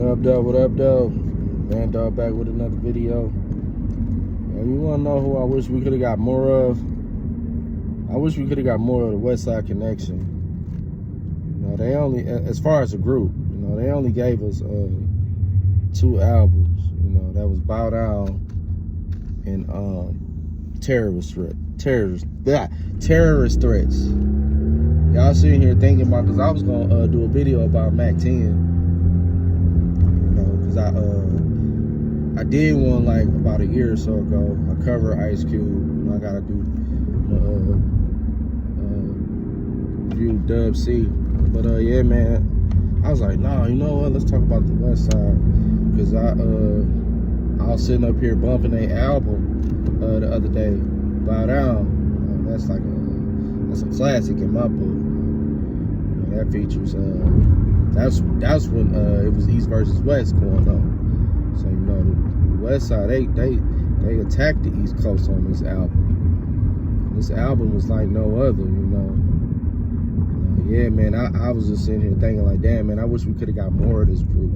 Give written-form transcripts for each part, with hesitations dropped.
What up, though? Man, dog back with another video. And you wanna know who I wish we could have got more of? I wish we could have got more of the Westside Connection. You know, they only, as far as a group, you know, they only gave us 2 albums. You know, that was Bow Down and Terrorist Threats. Y'all sitting here thinking about, because I was gonna do a video about Mac 10. Cause I did one like about a year or so ago. I cover Ice Cube. You know, I gotta do review Dub C. But yeah, man, I was like, nah, you know what? Let's talk about the West Side. Cause I was sitting up here bumping a album the other day, Bow Down. That's like that's a classic in my book. You know, that features that's when it was East versus West going on. So you know the West Side they attacked the East Coast on this album. This album was like no other, you know. Yeah, man, I was just sitting here thinking like, damn, man, I wish we could have got more of this group.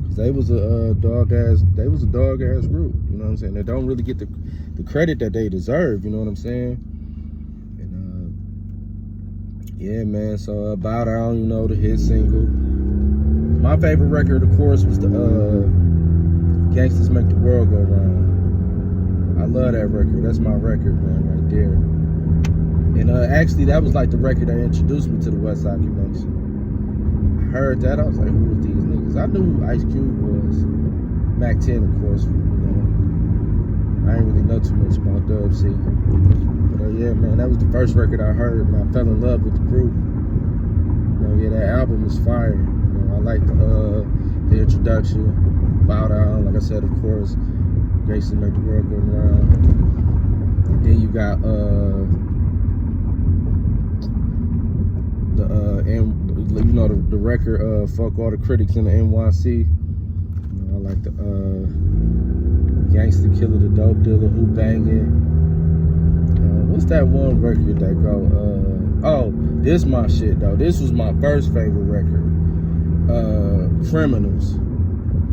Cause they was a dog ass group. You know what I'm saying? They don't really get the credit that they deserve. You know what I'm saying? Yeah, man, so Bow Down, you know, the hit single. My favorite record, of course, was the Gangsters Make the World Go Round. I love that record. That's my record, man, right there. And actually, that was like the record that introduced me to the Westside Connection. I heard that, I was like, who was these niggas? I knew who Ice Cube was. Mac 10, of course, you know. I ain't really know too much about Dub C. But yeah, man, that was the first record I heard, and I fell in love with the group. You know, yeah, that album was fire. You know, I like the introduction, Bow Down, like I said, of course, Gangsters Make the World Go Round. And then you got the record Fuck All the Critics in the NYC. You know, I like the Gangsta Killer, the Dope Dealer, Who Bangin'. What's that one record that go? Oh, this my shit though. This was my first favorite record. Criminals.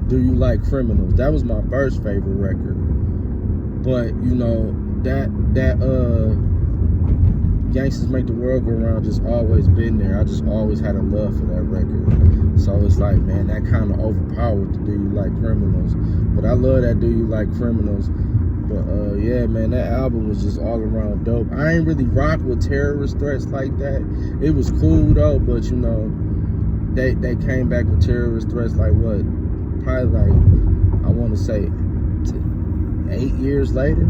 Do You Like Criminals? That was my first favorite record. But you know that Gangsters Make the World Go Round just always been there. I just always had a love for that record. So it's like, man, that kind of overpowered the Do You Like Criminals. But I love that Do You Like Criminals. But yeah, man, that album was just all around dope. I ain't really rock with Terrorist Threats like that. It was cool though, but you know, they came back with Terrorist Threats like what? Probably like, I want to say 8 years later.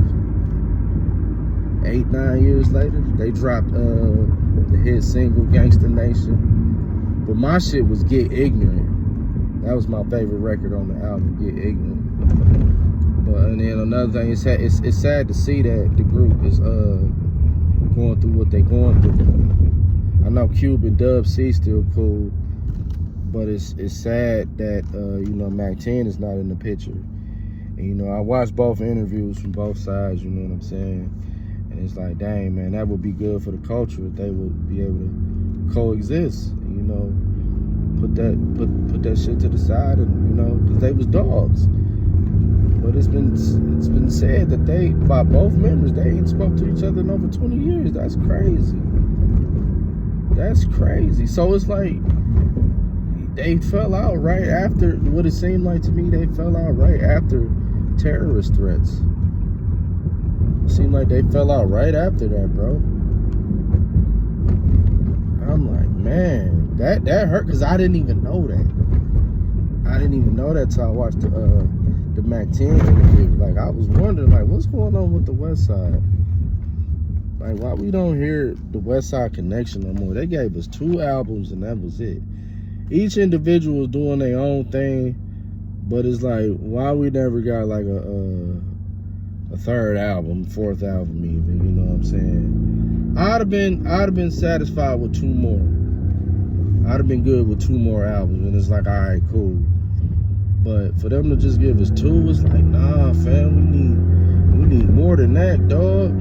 8-9 years later, they dropped the hit single Gangsta Nation. But my shit was Get Ignorant. That was my favorite record on the album, Get Ignorant. But and then another thing, it's sad to see that the group is going through what they going through. I know Cube and Dub C still cool, but it's sad that you know, Mac 10 is not in the picture. And you know, I watched both interviews from both sides. You know what I'm saying? And it's like, dang, man, that would be good for the culture if they would be able to coexist. You know, put that shit to the side, and you know, because they was dogs. But it's been said that by both members, they ain't spoke to each other in over 20 years. That's crazy. That's crazy. So it's like they fell out right after, what it seemed like to me, they fell out right after Terrorist Threats. It seemed like they fell out right after that, bro. I'm like, man, that hurt, because I didn't even know that. I didn't even know that till I watched the Mac 10 interview. Like, I was wondering, like, what's going on with the West Side? Like, why we don't hear the Westside Connection no more? They gave us 2 albums and that was it. Each individual was doing their own thing, but it's like, why we never got like a 3rd album, 4th album even, you know what I'm saying? I'd have been satisfied with 2 more. I'd have been good with 2 more albums, and it's like, all right, cool. But for them to just give us 2, it's like, nah, fam, we need more than that, dog.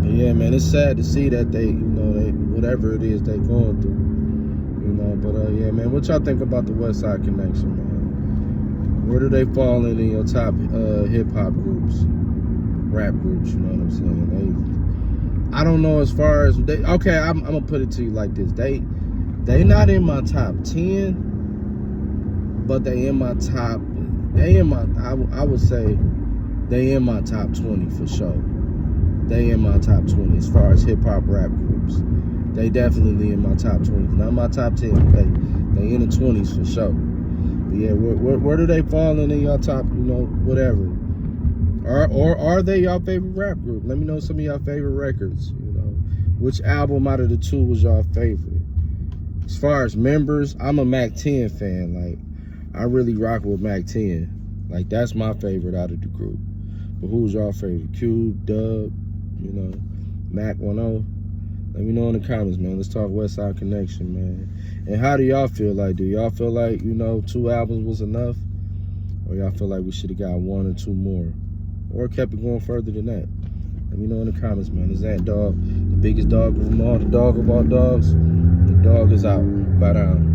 But yeah, man, it's sad to see that they, you know, whatever it is they going through, You know, but yeah, man, what y'all think about the Westside Connection, man? Where do they fall in your top hip-hop groups, rap groups, you know what I'm saying? I don't know as far as, okay, I'm going to put it to you like this. They not in my top 10, but I would say they in my top 20 for sure. They in my top 20 as far as hip-hop rap groups. They definitely in my top 20. Not my top 10, but they in the 20s for sure. But yeah, where do they fall in your top, you know, whatever? Or are they y'all favorite rap group? Let me know some of y'all favorite records, you know. Which album out of the two was y'all favorite? As far as members, I'm a Mac 10 fan. Like, I really rock with Mac 10. Like, that's my favorite out of the group. But who's y'all favorite? Q, Dub, you know, Mac 10? Let me know in the comments, man. Let's talk Westside Connection, man. And how do y'all feel like? Do y'all feel like, you know, 2 albums was enough? Or y'all feel like we should have got 1 or 2 more? Or kept it going further than that? Let me know in the comments, man. Is that dog the biggest dog of them all? The dog of all dogs? The dog is out. Bye down.